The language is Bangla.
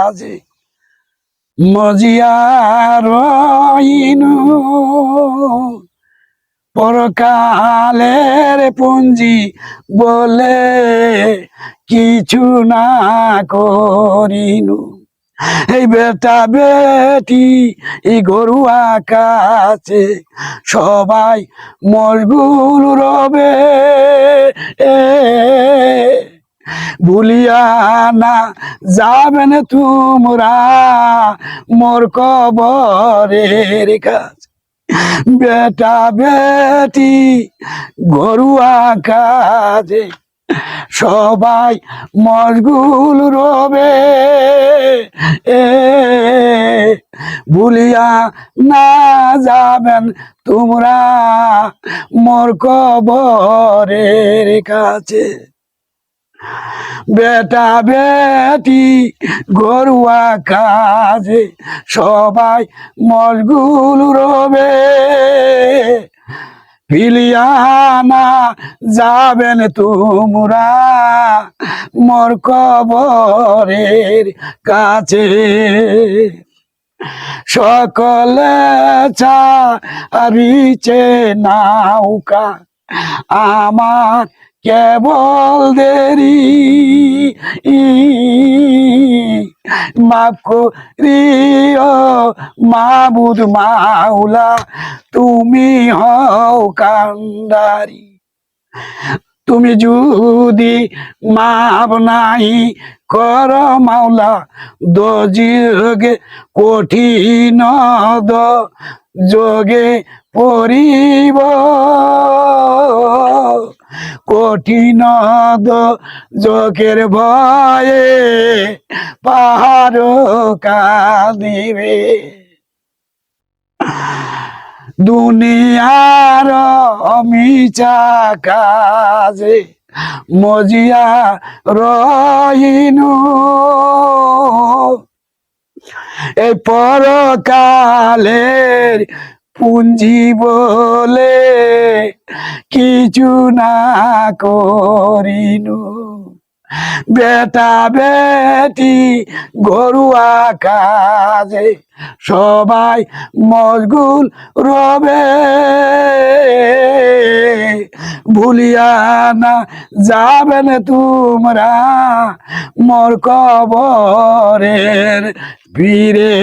কাজে মজিয়া রইনু পরকালের পুঞ্জি বলে কিছু না করিনু। এই বেটা বেটি এই গরুয়া কাছে সবাই মশগুল রবে, ভুলিয়া না যাবেন তোমরা মোর কবরের কাছে। বেটা বেটি গরুয়া কাজে সবাই মশগুল রবে, ভুলিয়া না যাবেন তোমরা মোর কবরের কাছে। বেটা বেটি গরুয়া কাজে সবাই মশগুল রবে, ফিলিয়ানা যাবেন তোমরা মোর কবরের কাছে। সকলে ছাড়িছে নৌকা আমার কেবল দেরি, মাফ করিও মাবুদ মাওলা তুমি হও কান্ডারি। তুমি যদি মাপ নাই কর মাওলা দোজগে কঠিন যোগে পরিব, কঠিন যোগের ভয়ে পাহাড় কাঁদিবে। দুনিয়ার মিছা কাজে মজিয়া রহিনু এই পরকালের পুঞ্জি বলে কিছু না করিনু। বেটা বেটি গরুয়া কাজে সবাই মশগুল রবে, ভুলিয়া না যাবেন তোমরা মোর কবরের ভিড়ে।